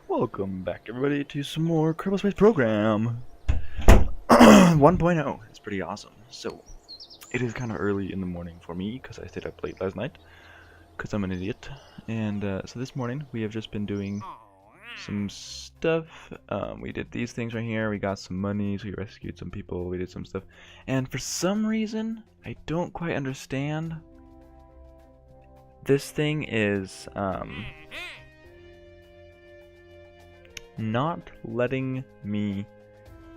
Welcome back, everybody, to some more Kerbal Space Program 1.0. It's pretty awesome. So, it is kind of early in the morning for me because I stayed up late last night because I'm an idiot. And so this morning we have just been doing some stuff. We did these things right here. We got some money, so we rescued some people. We did some stuff. And for some reason, I don't quite understand. This thing is not letting me,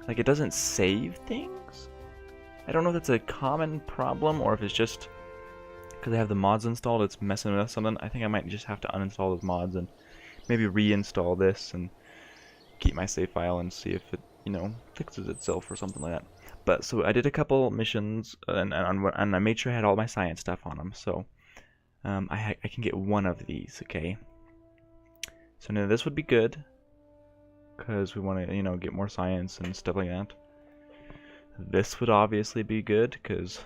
like, it doesn't save things. I don't know if that's a common problem or if it's just because I have the mods installed it's messing with something. I think I might just have to uninstall those mods and maybe reinstall this and keep my save file and see if it, fixes itself or something like that. But so I did a couple missions and I made sure I had all my science stuff on them. So I can get one of these, okay? So now this would be good because we want to, get more science and stuff like that. This would obviously be good because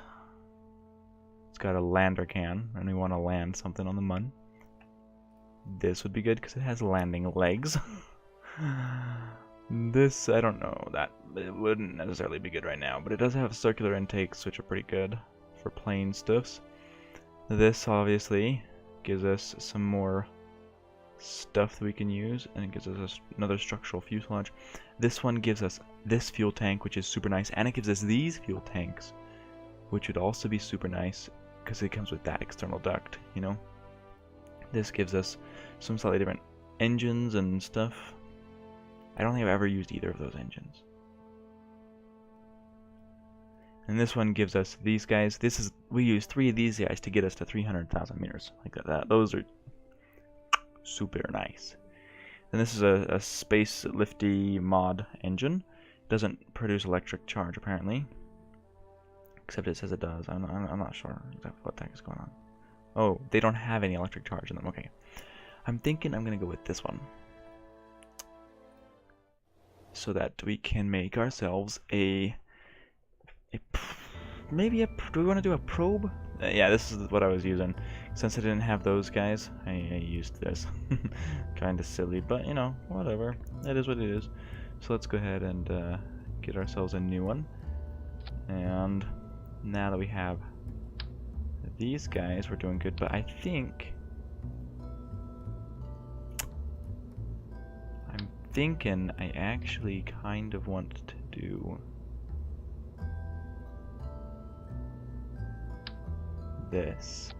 it's got a lander can and we want to land something on the Mun. This would be good because it has landing legs. This, I don't know, that it wouldn't necessarily be good right now, but it does have circular intakes which are pretty good for plane stuffs. This obviously gives us some more stuff that we can use, and it gives us another structural fuselage. This one gives us this fuel tank, which is super nice, and it gives us these fuel tanks, which would also be super nice because it comes with that external duct, This gives us some slightly different engines and stuff. I don't think I've ever used either of those engines. And this one gives us these guys. We use 3 of these guys to get us to 300,000 meters, like that. Those are super nice. And this is a space lifty mod engine. It doesn't produce electric charge apparently, except it says it does. I'm not sure exactly what the heck is going on. Oh, they don't have any electric charge in them. Okay, I'm thinking I'm gonna go with this one so that we can make ourselves do we want to do a probe? Yeah, this is what I was using. Since I didn't have those guys, I used this. Kinda silly, but whatever. It is what it is. So let's go ahead and get ourselves a new one. And now that we have these guys, we're doing good. But I'm thinking I actually kind of want to do this,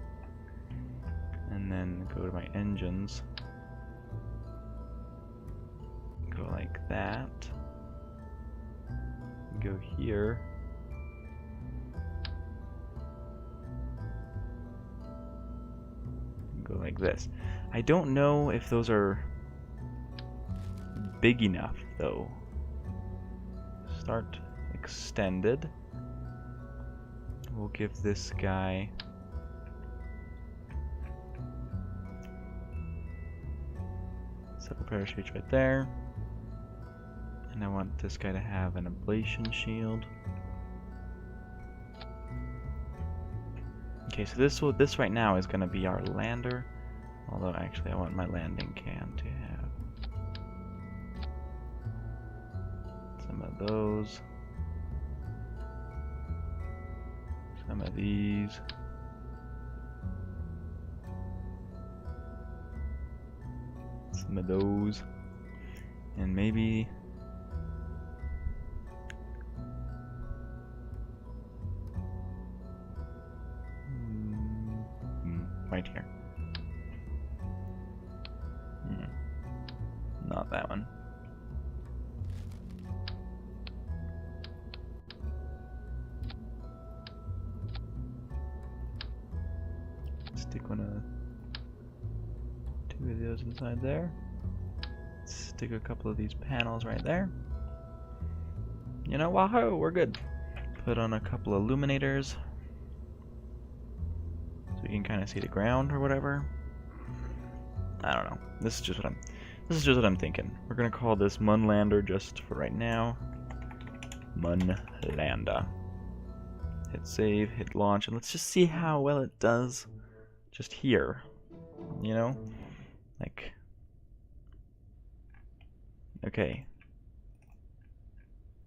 and then go to my engines, go like that, go here, go like this. I don't know if those are big enough though. Start extended. We'll give this guy several parachutes right there, and I want this guy to have an ablation shield. Okay, so this right now is going to be our lander, although actually I want my landing can to have some of those, some of these, some of those, and maybe right here. Not that one. Stick two of those inside there. Stick a couple of these panels right there. Wahoo, we're good. Put on a couple of illuminators so you can kind of see the ground or whatever. I don't know. This is just what I'm thinking. We're gonna call this Mun Lander just for right now. Mun Landa. Hit save, hit launch, and let's just see how well it does just here. Like Okay.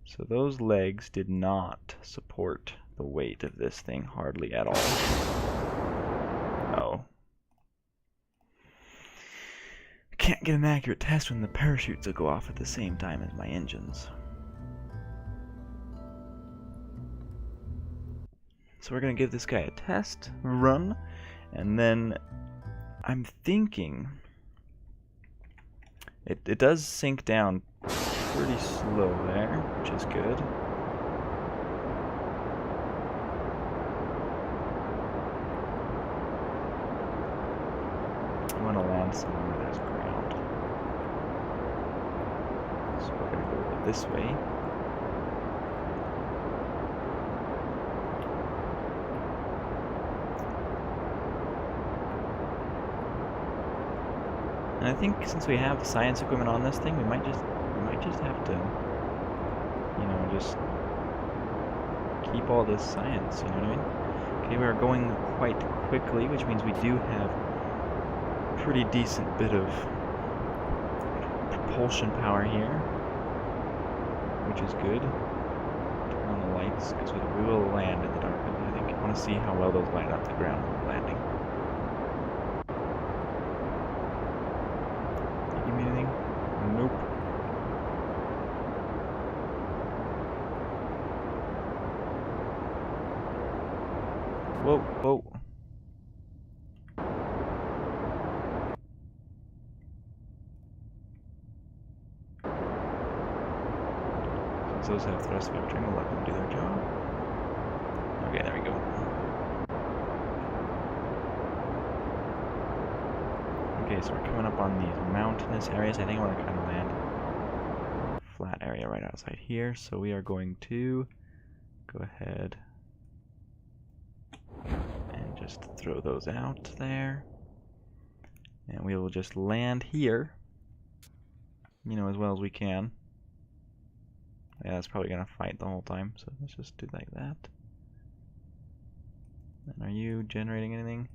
So those legs did not support the weight of this thing hardly at all. Oh. Can't get an accurate test when the parachutes will go off at the same time as my engines. So we're going to give this guy a test run, and then I'm thinking it does sink down pretty slow there, which is good. I want to land somewhere where there's ground. So we're going to go over this way. And I think since we have science equipment on this thing, we might just have to, you know, just keep all this science, you know what I mean? Okay, we are going quite quickly, which means we do have a pretty decent bit of propulsion power here, which is good. Turn on the lights, because we will land in the darkness, I think. I want to see how well those light up the ground when we're landing. Give me anything? Nope. Whoa, whoa. Since those have thrust vectoring, we'll let them do their job. Okay, there we go. Okay, so we're coming up on these mountainous areas. I think I want to kind of land a flat area right outside here. So we are going to go ahead and just throw those out there. And we will just land here, you know, as well as we can. Yeah, that's probably going to fight the whole time, so let's just do like that. And are you generating anything?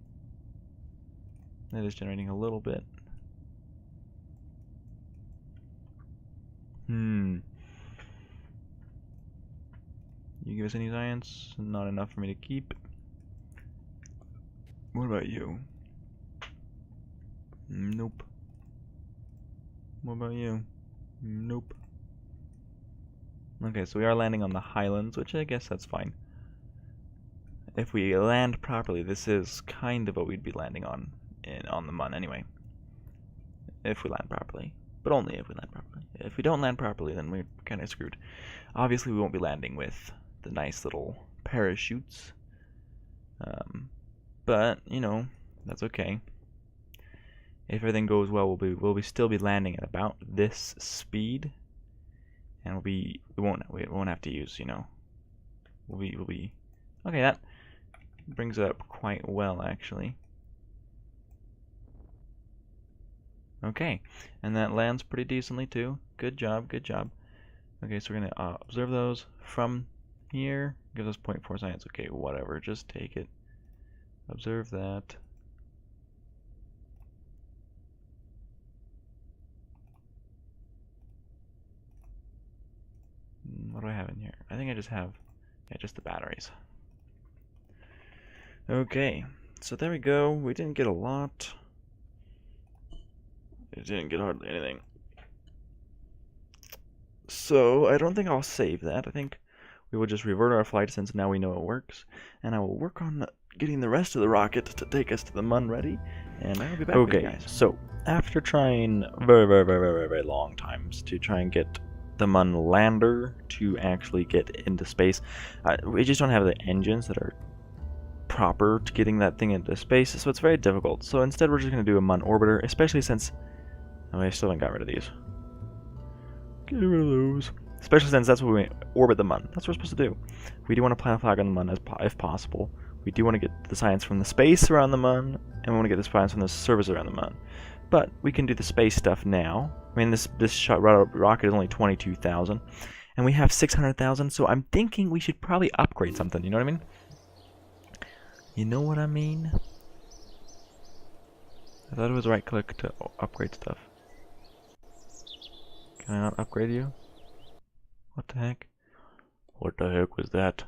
That is generating a little bit. You give us any science? Not enough for me to keep. What about you? Nope. What about you? Nope. Okay, so we are landing on the highlands, which I guess that's fine. If we land properly, this is kind of what we'd be landing on the Mun anyway. If we land properly. But only if we land properly. If we don't land properly, then we're kind of screwed. Obviously, we won't be landing with the nice little parachutes. But, you know, that's okay. If everything goes well, we'll still be landing at about this speed. And we won't have to use, you know. We'll be okay, that brings it up quite well, actually. Okay, and that lands pretty decently too. Good job, good job. Okay, so we're gonna observe those from here. Gives us 0.4 science. Okay, whatever, just take it. Observe that. What do I have in here? I think I just have, yeah, just the batteries. Okay, so there we go. We didn't get a lot. It didn't get hardly anything. So I don't think I'll save that. I think we will just revert our flight since now we know it works. And I will work on getting the rest of the rocket to take us to the Mun ready. And I'll be back with you guys. So after trying very long times to try and get the Mun lander to actually get into space, we just don't have the engines that are proper to getting that thing into space, so it's very difficult. So instead we're just going to do a Mun orbiter, especially since I still haven't got rid of these. Get rid of those. Especially since that's what we orbit the Mun. That's what we're supposed to do. We do want to plant a flag on the Mun if possible. We do want to get the science from the space around the Mun, and we want to get the science from the surface around the Mun. But we can do the space stuff now. I mean, this rocket is only 22,000, and we have 600,000. So I'm thinking we should probably upgrade something. You know what I mean? You know what I mean? I thought it was right click to upgrade stuff. Can I not upgrade you? What the heck? What the heck was that?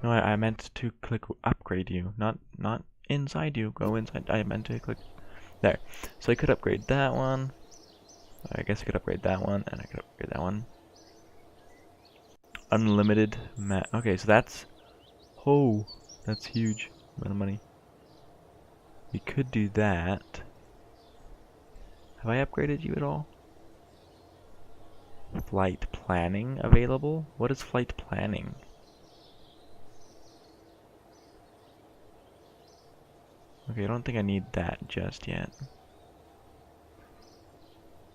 No, I meant to click upgrade you, not inside you. Go inside. I meant to click there. So I could upgrade that one. I guess I could upgrade that one, and I could upgrade that one. Unlimited map. Okay, so that's that's huge amount of money. We could do that. Have I upgraded you at all? Flight planning available? What is flight planning? Okay, I don't think I need that just yet.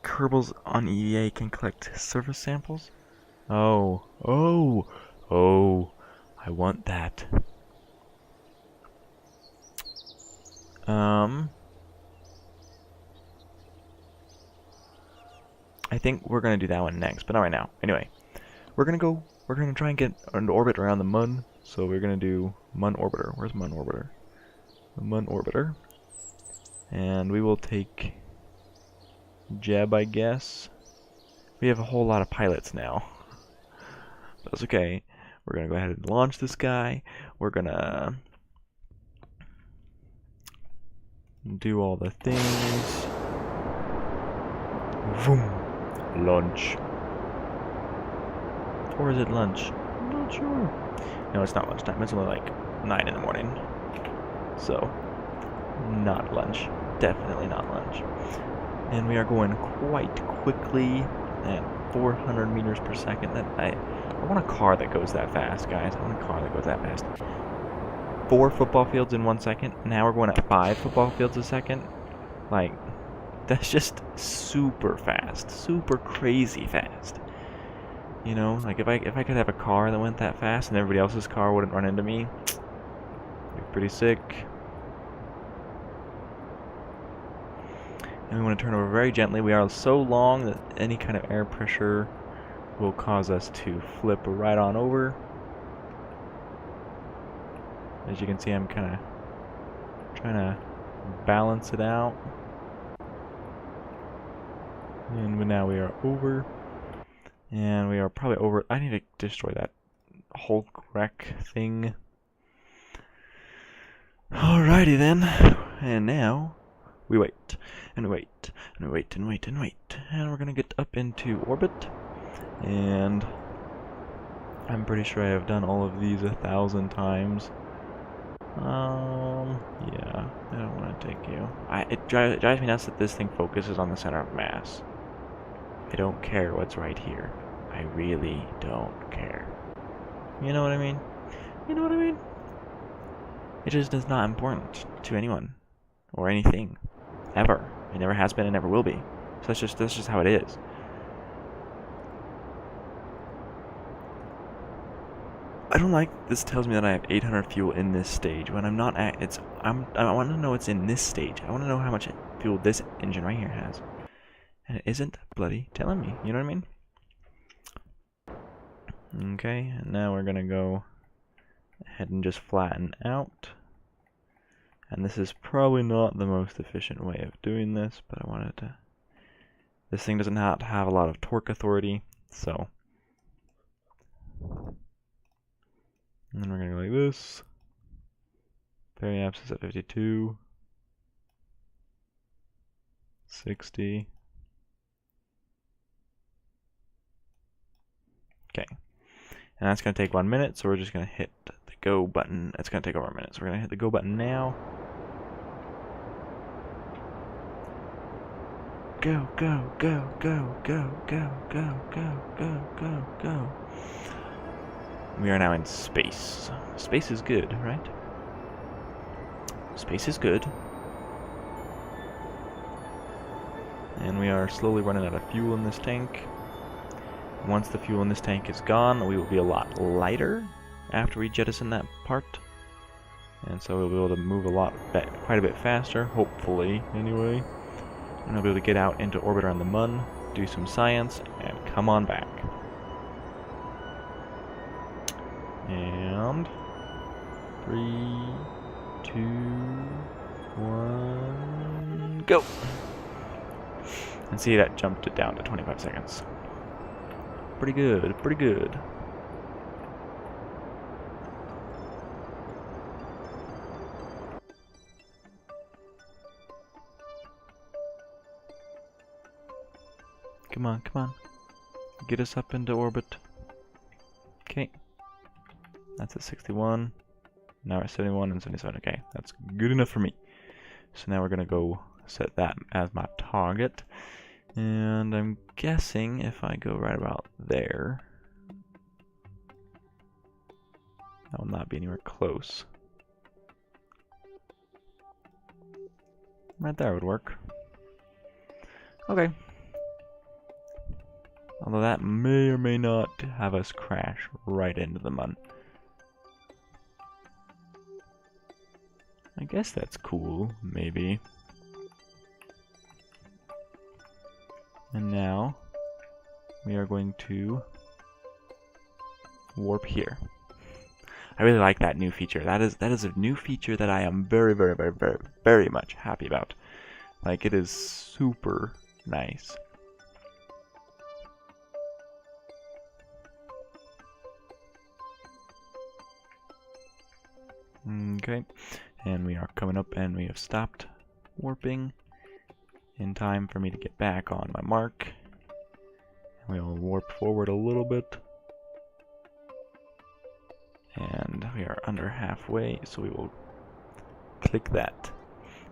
Kerbals on EVA can collect surface samples? Oh, I want that. I think we're gonna do that one next, but not right now. Anyway, we're gonna try and get an orbit around the Mun, so we're gonna do Mun Orbiter. Where's Mun Orbiter? The Mun Orbiter. And we will take Jeb, I guess. We have a whole lot of pilots now. That's okay. We're gonna go ahead and launch this guy. We're gonna do all the things. Vroom. Lunch. Or is it lunch? I'm not sure. No, it's not lunchtime. It's only like 9 in the morning. So, not lunch. Definitely not lunch. And we are going quite quickly at 400 meters per second. I want a car that goes that fast, guys. I want a car that goes that fast. 4 football fields in 1 second. Now we're going at 5 football fields a second. Like, that's just super fast. Super crazy fast. You know, like if I could have a car that went that fast and everybody else's car wouldn't run into me, it'd be pretty sick. And we want to turn over very gently. We are so long that any kind of air pressure will cause us to flip right on over. As you can see, I'm kind of trying to balance it out. And now we are over. And we are probably over. I need to destroy that Hulk wreck thing. Alrighty then. And now we wait. And wait. And wait and wait and wait. And we're gonna get up into orbit. And I'm pretty sure I have done all of these 1,000 times. Yeah, I don't want to take you. It drives me nuts that this thing focuses on the center of mass. I don't care what's right here. I really don't care. You know what I mean? You know what I mean? It just is not important to anyone or anything ever. It never has been and never will be. So that's just how it is. I don't like this tells me that I have 800 fuel in this stage when I'm not at I want to know it's in this stage. I want to know how much fuel this engine right here has. And it isn't bloody telling me, you know what I mean? Okay, and now we're gonna go ahead and just flatten out. And this is probably not the most efficient way of doing this, but I wanted to. This thing doesn't have to have a lot of torque authority, so. And then we're gonna go like this. Periapsis at 52. 60. Okay. And that's going to take 1 minute, so we're just going to hit the go button. It's going to take over a minute, so we're going to hit the go button now. Go, go, go, go, go, go, go, go, go, go, go. We are now in space. Space is good, right? Space is good. And we are slowly running out of fuel in this tank. Once the fuel in this tank is gone, we will be a lot lighter after we jettison that part. And so we'll be able to move quite a bit faster, hopefully, anyway. And we'll be able to get out into orbit around the Mun, do some science, and come on back. And 3, 2, 1, go! And see, that jumped it down to 25 seconds. Pretty good, pretty good. Come on, come on. Get us up into orbit. Okay. That's at 61. Now we're at 71 and 77. Okay, that's good enough for me. So now we're gonna go set that as my target. And I'm guessing if I go right about there, that will not be anywhere close. Right there would work. Okay. Although that may or may not have us crash right into the Mun. I guess that's cool, maybe. And now we are going to warp here. I really like that new feature. That is a new feature that I am very much happy about. Like, it is super nice. Okay, and we are coming up, and we have stopped warping in time for me to get back on my mark. We will warp forward a little bit, and we are under halfway, so we will click that,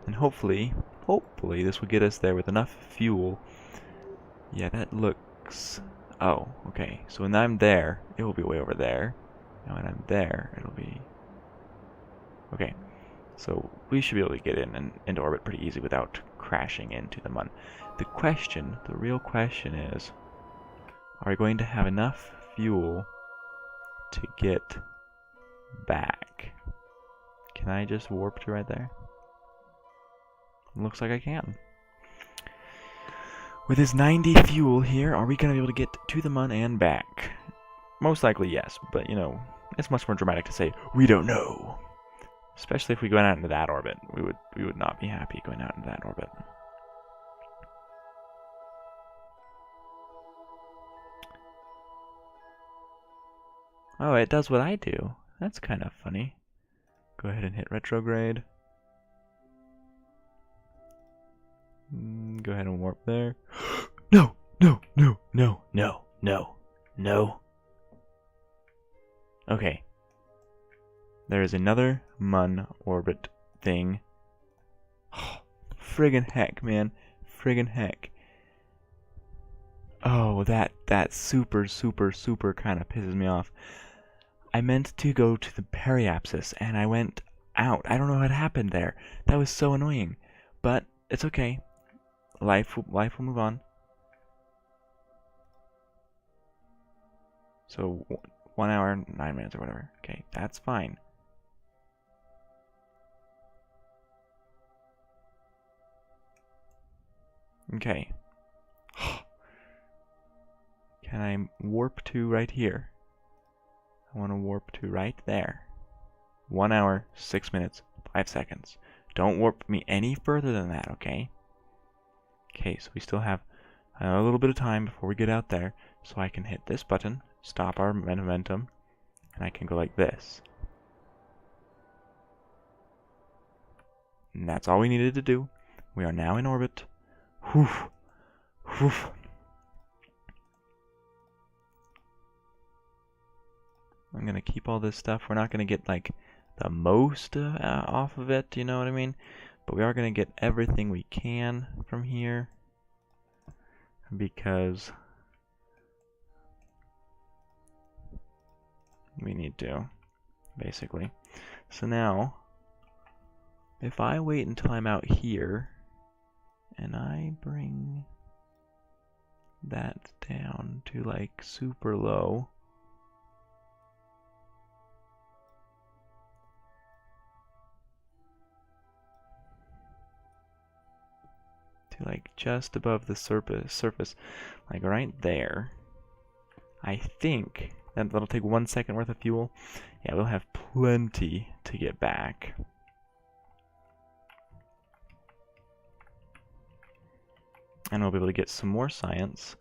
and hopefully this will get us there with enough fuel. Yeah, that looks... Oh, okay, so when I'm there, it will be way over there, and when I'm there, it'll be... Okay, so we should be able to get in and into orbit pretty easy without crashing into the Mun. The real question is, are we going to have enough fuel to get back? Can I just warp to right there? Looks like I can. With this 90 fuel here, are we going to be able to get to the Mun and back? Most likely yes, but you know, it's much more dramatic to say, we don't know. Especially if we go out into that orbit. We would not be happy going out into that orbit. Oh, it does what I do. That's kind of funny. Go ahead and hit retrograde. Go ahead and warp there. No, no, no, no, no, no, no. Okay. There is another Mun orbit thing. Oh, friggin' heck, man. Friggin' heck. Oh, that super kind of pisses me off. I meant to go to the periapsis, and I went out. I don't know what happened there. That was so annoying. But it's okay. Life will move on. So, 1 hour, 9 minutes, or whatever. Okay, that's fine. Okay. Can I warp to right here? I want to warp to right there. 1 hour, 6 minutes, 5 seconds. Don't warp me any further than that, okay? Okay, so we still have a little bit of time before we get out there, so I can hit this button, stop our momentum, and I can go like this. And that's all we needed to do. We are now in orbit. Whew. Whew. I'm gonna keep all this stuff. We're not gonna get like the most off of it, you know what I mean? But we are gonna get everything we can from here because we need to, basically. So now, if I wait until I'm out here and I bring that down to like super low, to like just above the surface, like right there, I think that'll take 1 second worth of fuel. Yeah, we'll have plenty to get back. And we'll be able to get some more science.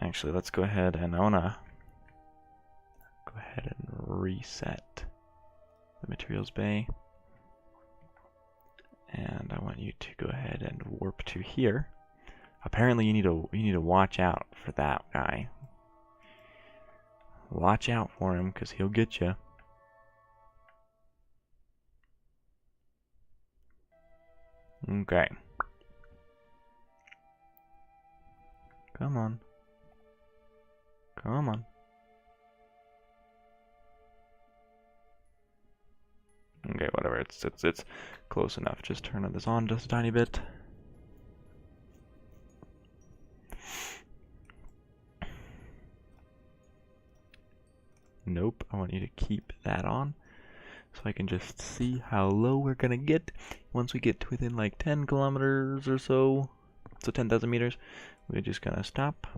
Actually, let's go ahead and I wanna go ahead and reset the materials bay. And I want you to go ahead and warp to here. Apparently you need to watch out for that guy. Watch out for him, because he'll get you. Okay. Come on. Come on. Okay, whatever. It's close enough. Just turn this on just a tiny bit. Nope. I want you to keep that on, so I can just see how low we're gonna get once we get to within like 10 kilometers or so. So 10,000 meters. We're just gonna stop,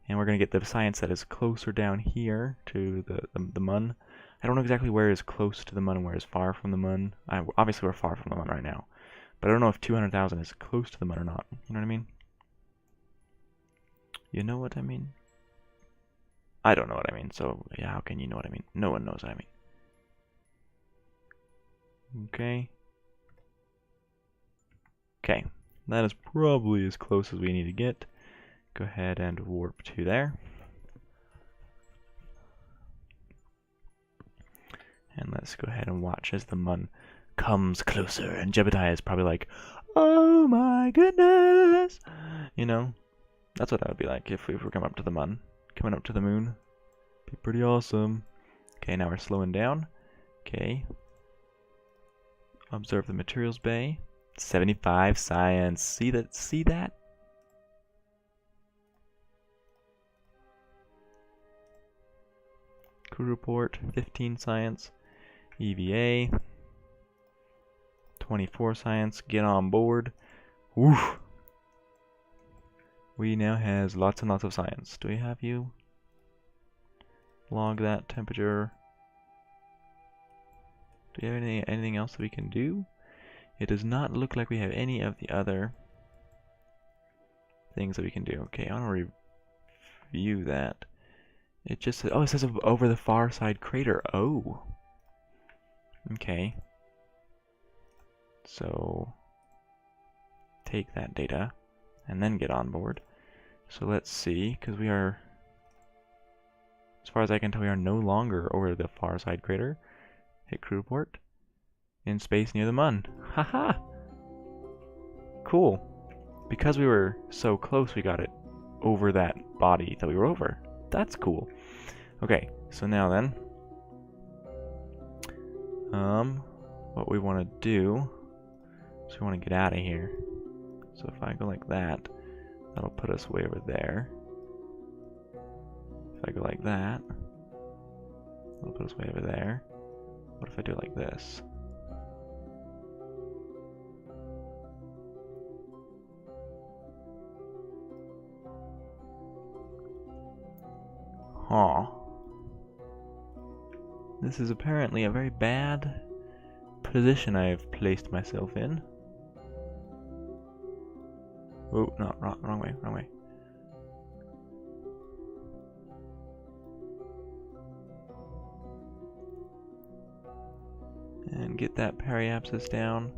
and we're gonna get the science that is closer down here to the Mun. I don't know exactly where is close to the Mun and where is far from the Mun. Obviously we're far from the Mun right now, but I don't know if 200,000 is close to the Mun or not. You know what I mean? You know what I mean? I don't know what I mean, so yeah, how can you know what I mean? No one knows what I mean. Okay. Okay, that is probably as close as we need to get. Go ahead and warp to there. And let's go ahead and watch as the Mun comes closer. And Jebediah is probably like, oh my goodness! You know, that's what that would be like if we were coming up to the Mun. Coming up to the moon. Be pretty awesome. Okay, now we're slowing down. Okay. Observe the materials bay. 75 science. See that? See that? Crew report. 15 science. EVA. 24 science. Get on board. Woof. We now has lots and lots of science. Do we have you? Log that temperature. Do we have anything else that we can do? It does not look like we have any of the other things that we can do. Okay, I want to review that. It just says, oh, it says over the far side crater. Oh. Okay. So take that data and then get on board. So let's see, because we are, as far as I can tell, we are no longer over the far side crater. Hit crew report. In space near the Mun. Haha! Cool. Because we were so close, we got it over that body that we were over. That's cool. Okay, so now then, what we want to do is we want to get out of here. So if I go like that, that'll put us way over there. If I go like that, that'll put us way over there. What if I do it like this? Huh. This is apparently a very bad position I have placed myself in. Oh, no, wrong way, wrong way. And get that periapsis down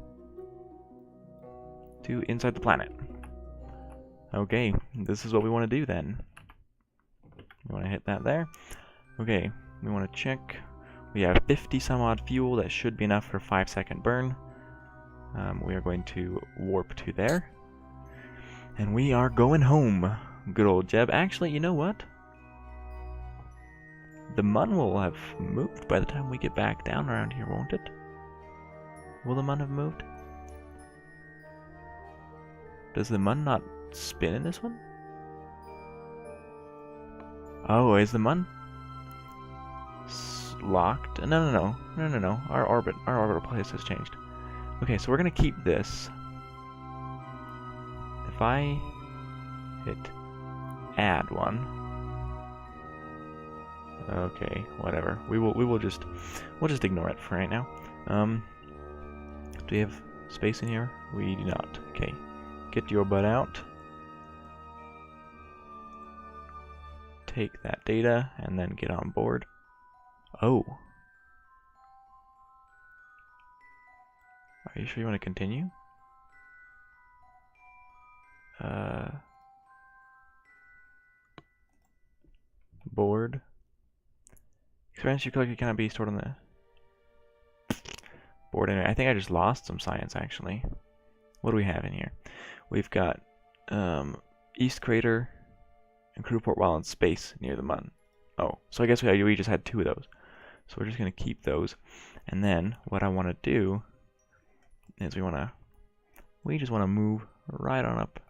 to inside the planet. Okay, this is what we want to do then. We want to hit that there. Okay, we want to check. We have 50 some odd fuel. That should be enough for a 5-second burn. We are going to warp to there. And we are going home. Good old Jeb. Actually, you know what? The Mun will have moved by the time we get back down around here, won't it? Will the Mun have moved? Does the Mun not spin in this one? Oh, is the Mun locked? No. Our orbital place has changed. Okay, so we're gonna keep this. If I hit add one, okay, whatever. We'll just ignore it for right now. Do we have space in here? We do not. Okay, get your butt out. take that data and then get on board. Oh. Are you sure you want to continue? Board. Experience you collect cannot be stored on the board. Anyway, I think I just lost some science actually. What do we have in here? We've got East Crater and crew report while in space near the Mun. Oh, so I guess we just had 2 of those. So we're just gonna keep those. And then what I want to do is we just want to move right on up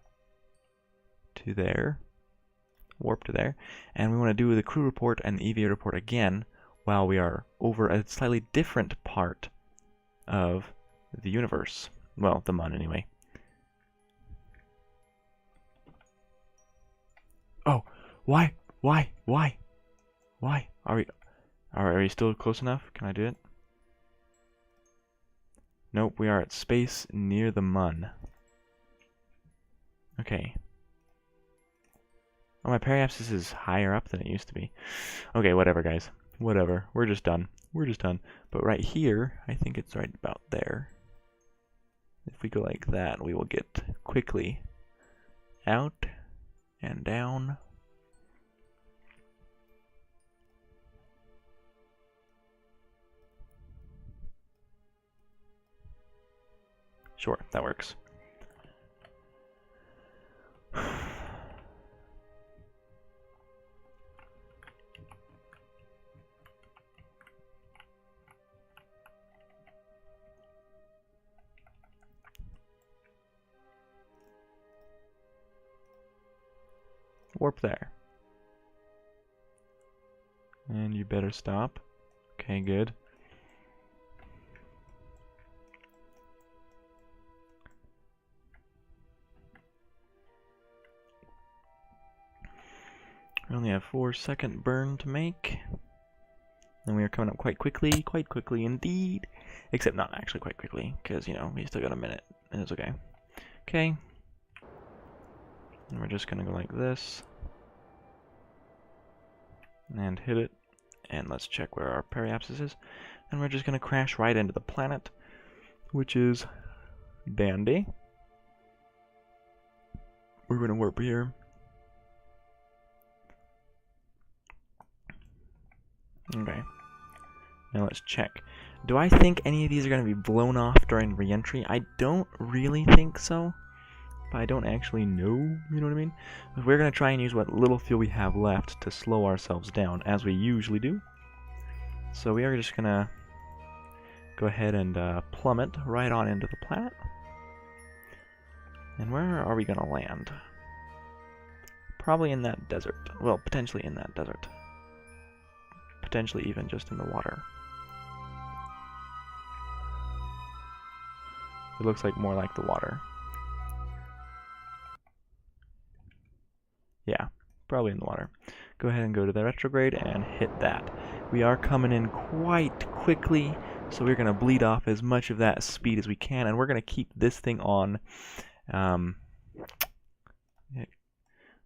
to there, warp to there, and we want to do the crew report and the EVA report again while we are over a slightly different part of the universe. Well, the Mun anyway. Oh, why? Are you still close enough? Can I do it? Nope, we are at space near the Mun. Okay. Oh, my periapsis is higher up than it used to be. Okay, whatever, guys. Whatever. We're just done. But right here, I think it's right about there. If we go like that, we will get quickly out and down. Sure, that works. Warp there. And you better stop. Okay, good. We only have 4-second burn to make. And we are coming up quite quickly indeed. Except not actually quite quickly, because, you know, we still got a minute, and it's okay. Okay. And we're just gonna go like this. And hit it. And let's check where our periapsis is. And we're just gonna crash right into the planet, which is dandy. We're gonna warp here. Okay. Now let's check. Do I think any of these are going to be blown off during re-entry? I don't really think so. But I don't actually know, you know what I mean? We're going to try and use what little fuel we have left to slow ourselves down, as we usually do. So we are just going to go ahead and plummet right on into the planet. And where are we going to land? Probably in that desert. Well, potentially in that desert. Potentially even just in the water. It looks like more like the water. Yeah, probably in the water. Go ahead and go to the retrograde and hit that. We are coming in quite quickly, so we're going to bleed off as much of that speed as we can, and we're going to keep this thing on. We're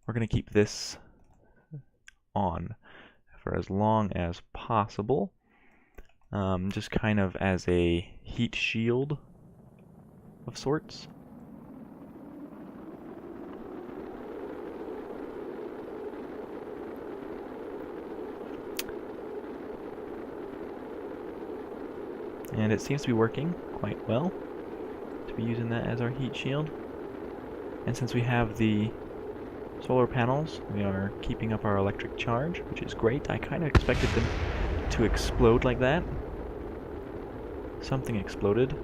going to keep this on for as long as possible, just kind of as a heat shield of sorts. And it seems to be working quite well to be using that as our heat shield. And since we have the solar panels, we are keeping up our electric charge, which is great. I kind of expected them to explode like that. Something exploded.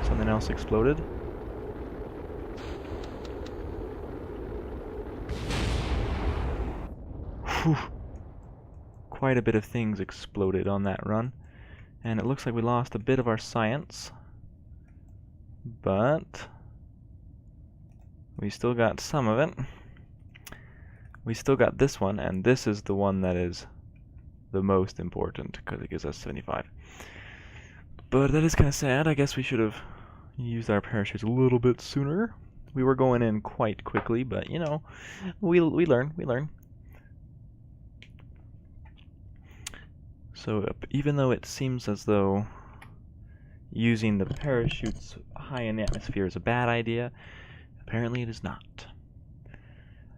Something else exploded. Whew. Quite a bit of things exploded on that run. And it looks like we lost a bit of our science. But we still got some of it. We still got this one, and this is the one that is the most important, because it gives us 75. But that is kind of sad. I guess we should have used our parachutes a little bit sooner. We were going in quite quickly, but you know, we learn. So even though it seems as though using the parachutes high in the atmosphere is a bad idea, apparently it is not.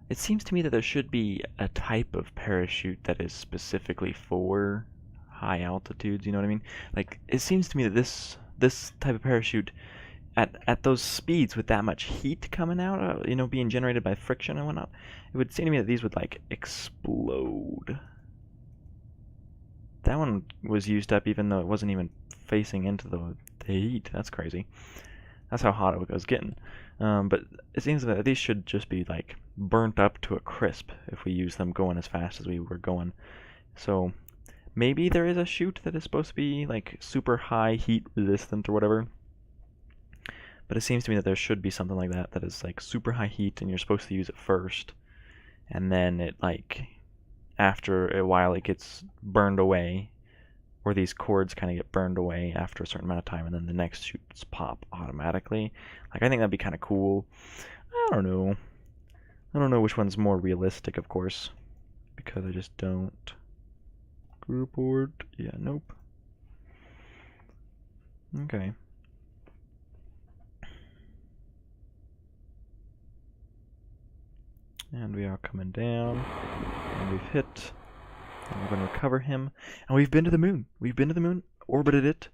It seems to me that there should be a type of parachute that is specifically for high altitudes, you know what I mean? Like, it seems to me that this type of parachute at those speeds with that much heat coming out, you know, being generated by friction and whatnot, it would seem to me that these would like explode. That one was used up even though it wasn't even facing into the heat. That's crazy. That's how hot it was getting. But it seems that these should just be like burnt up to a crisp if we use them going as fast as we were going. So maybe there is a chute that is supposed to be like super high heat resistant or whatever. But it seems to me that there should be something like that that is like super high heat and you're supposed to use it first. And then it like after a while it gets burned away, or these cords kind of get burned away after a certain amount of time, and then the next shoots pop automatically. Like, I think that'd be kind of cool. I don't know which one's more realistic, of course, because I just don't. Group board, yeah, nope. Okay. And we are coming down, and we've hit, and we're going to recover him, and we've been to the moon. We've been to the moon, orbited it.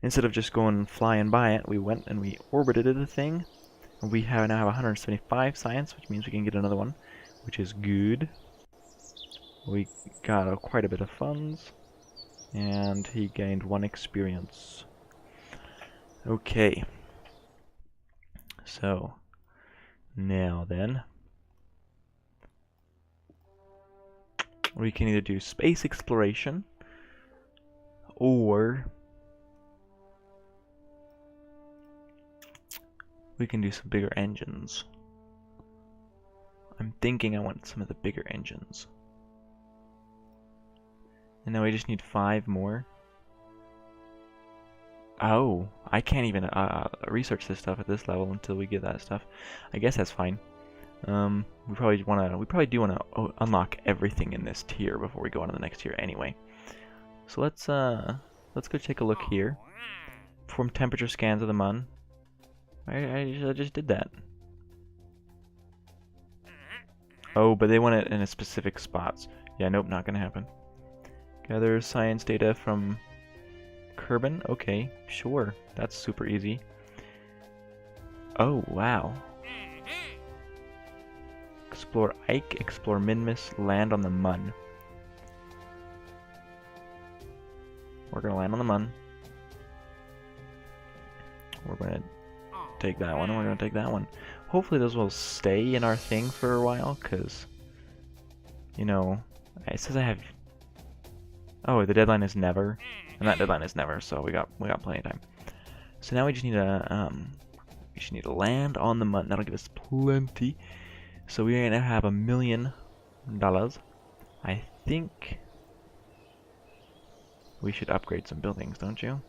Instead of just going flying by it, we went and we orbited the thing. And we now have 175 science, which means we can get another one, which is good. We got quite a bit of funds, and he gained 1 experience. Okay. So, now then, we can either do space exploration, or we can do some bigger engines. I'm thinking I want some of the bigger engines. And now we just need 5 more. Oh, I can't even research this stuff at this level until we get that stuff. I guess that's fine. We probably do wanna unlock everything in this tier before we go on to the next tier anyway. So let's go take a look here. Perform temperature scans of the Mun. I just did that. Oh, but they want it in a specific spots. Yeah, nope, not gonna happen. Gather science data from Kerbin. Okay, sure, that's super easy. Oh, wow. Explore Ike, explore Minmus, land on the Mun. We're gonna land on the Mun. We're gonna take that one, and we're gonna take that one. Hopefully those will stay in our thing for a while, because, you know, it says I have... Oh, the deadline is never, and that deadline is never, so we got plenty of time. So now we just need to land on the Mun. That'll give us plenty. So we're gonna have $1 million. I think we should upgrade some buildings, don't you?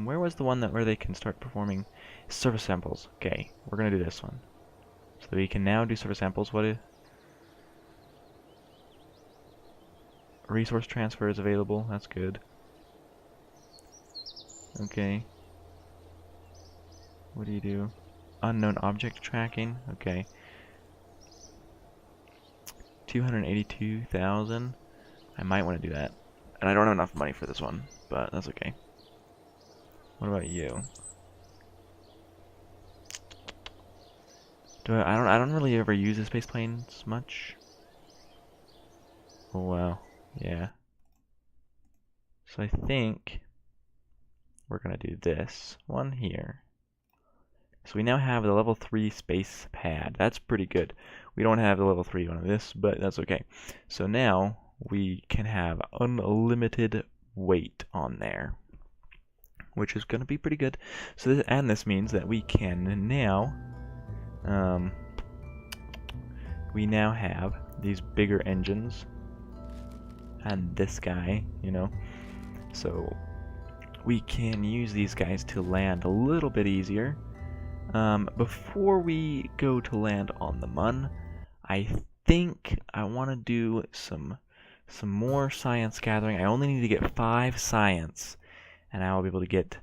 Where was the one where they can start performing surface samples? Okay, we're gonna do this one. So we can now do surface samples. What is... Resource transfer is available. That's good. Okay. What do you do? Unknown object tracking. Okay. 282,000. I might want to do that. And I don't have enough money for this one, but that's okay. What about you? I don't really ever use the space planes much. Oh wow. Yeah. So I think we're gonna do this one here. So we now have the level 3 space pad. That's pretty good. We don't have the level 3 one of this, but that's okay. So now we can have unlimited weight on there, which is gonna be pretty good. So this means that we can now we now have these bigger engines and this guy, you know. So we can use these guys to land a little bit easier. Before we go to land on the Mun, I think I want to do some more science gathering. I only need to get 5 science, and I will be able to get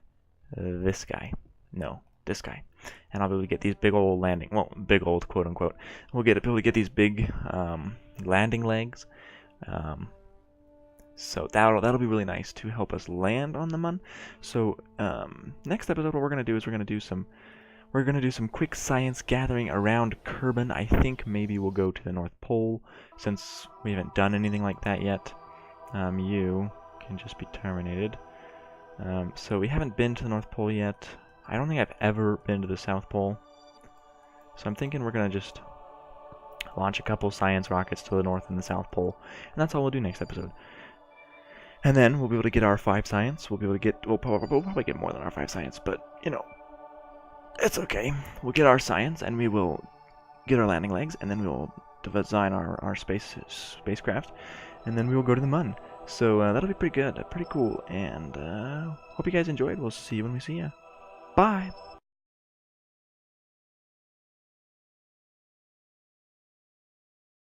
this guy. No, this guy. And I'll be able to get these big old landing, well, big old quote unquote. We'll be able to get these big landing legs. So that'll be really nice to help us land on the Mun. So next episode, what we're gonna do is we're gonna do some quick science gathering around Kerbin. I think maybe we'll go to the North Pole since we haven't done anything like that yet. You can just be terminated. So we haven't been to the North Pole yet. I don't think I've ever been to the South Pole. So I'm thinking we're gonna just launch a couple science rockets to the North and the South Pole, and that's all we'll do next episode. And then we'll be able to get our 5 science. We'll probably get more than our 5 science, but you know, it's okay. We'll get our science, and we will get our landing legs, and then we will design our spacecraft, and then we will go to the Mun. So that'll be pretty good, pretty cool, and hope you guys enjoyed. We'll see you when we see you. Bye!